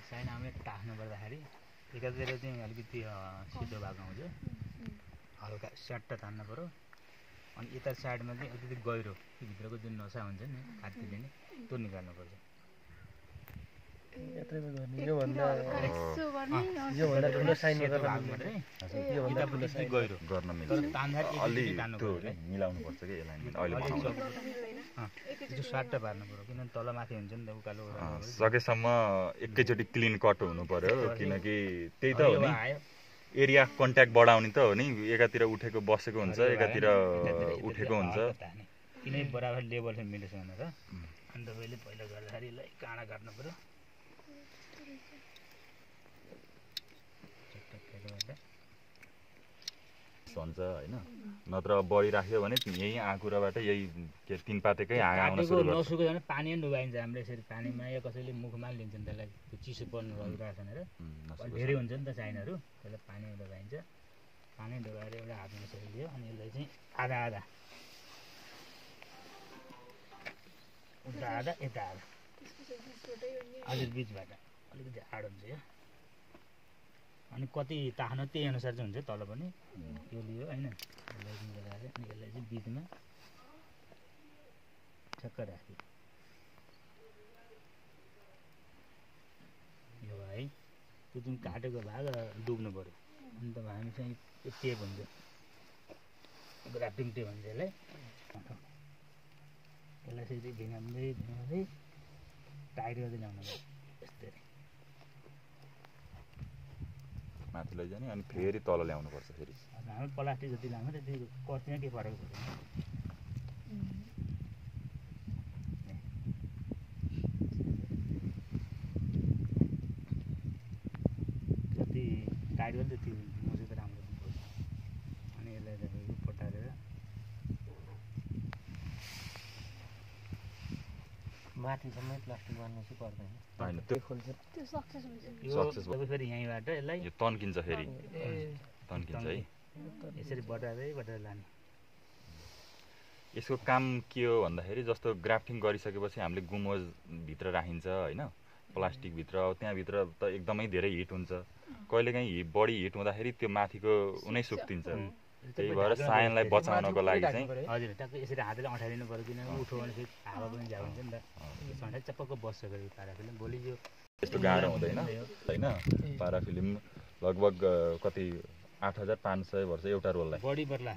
sign हामीले टाख्नु पर्दाखेरि एकातिर चाहिँ अलिकति सिधो भएको हुन्छ हल्का स्याट्ट तान्नु पर्यो अनि यता साइडमा चाहिँ अलिकति गहिरो भित्रको जुन नसा हुन्छ नि काटिदिने नि त्यो निकाल्नुपर्छ यत्रोमा गर्ने योभन्दा ठुलो साइन योभन्दा गहिरो गर्न मिल्छ अलि त्यो मिलाउनु पर्छ कि एलाइनमेन्ट अहिले त्यो स्वाट पार्नु पर्यो किनभने तल माथि हुन्छ नि त उकालो सकेसम्म एकैचोटि क्लिन कट हुनु पर्यो किनकि त्यही त हो नि एरिया कन्ट्याक्ट बढाउने त हो नि एकातिर उठेको बसेको हुन्छ एकातिर उठेको हुन्छ किनै बराबर लेभल मिलेछ भनेर अनि तपाईँले पहिला गर्दाखेरि यसलाई काँडा काट्नु पर्यो भन्छ हैन नत्र बढी राख्यो भने यही आँकुराबाट यही के तीन पातेकै आउन सुरु गर्छ नसुको भने पानी डुबाइन्छ हामीले यसरी पानीमा या कसैले मुखमा लिन्छ नि त्यसलाई त्यो चिसो पर्नु रहिरहेको छ भनेर धेरै हुन्छ नि त चाइनाहरू त्यसलाई पानी डुबाइन्छ पानी डुबाएर एउटा हातमा यसरी लियो अनि यसलाई चाहिँ आधा आधा उता आधा यता आधा हजुर बिचबाट अलिकति आड हुन्छ यो अनि कति ताख्न त्यही अनुसार चाहिँ हुन्छ तल पनि यो लियो होइन यसलाई मिलाएर अनि यसलाई चाहिँ बिचमा ठक्क राख्यो यो है त्यो जुन काटेको भाग डुब्नु पऱ्यो अनि त हामी चाहिँ यो टेप हुन्छ ग्राफ्टिङ टेप भन्छ यसलाई यसलाई चाहिँ भिगाउँदै भिगाउँदै टाइट गर्दै ल्याउनु पऱ्यो यस्तै माथि लैजाने अनि फेरि तल ल्याउनु पर्छ फेरि हामी प्लास्टिक जति लान्छ त्यति कतिमा के फरक पर्छ जति टाइट गर्छ त्यति मजा त राम्रो हुनुपर्छ अनि यसलाई तपाईँको पटारेर माथिसम्मै प्लास्टिक बान्नु चाहिँ पर्दैन हैन त्यो सक्सेस यो फेरि यहीँबाट यसलाई यो तन्किन्छ फेरि तन्किन्छ है यसरी बटार्दै बटारेर लाने यसको काम के हो भन्दाखेरि जस्तो ग्राफ्टिङ गरिसकेपछि हामीले गुमोज भित्र राखिन्छ हैन प्लास्टिक भित्र त्यहाँभित्र त एकदमै धेरै हिट हुन्छ कहिलेकाहीँ बढी हिट हुँदाखेरि त्यो माथिको उनै सुक्तिन्छ त्यही भएर साइनलाई बचाउनको लागि चाहिँ हजुर ट्याक्कै यसरी हातले अँठाइदिनु पर्यो किनभने उठो भने फेरि हावा पनि जान्छ नि त त्यसमा चप्पक्क बस्छ फेरि पाराफिल्म भोलि यो यस्तो गाह्रो हुँदैन हैन पाराफिल्म लगभग कति 8500 वर्ष एउटा रोललाई बढी पर्ला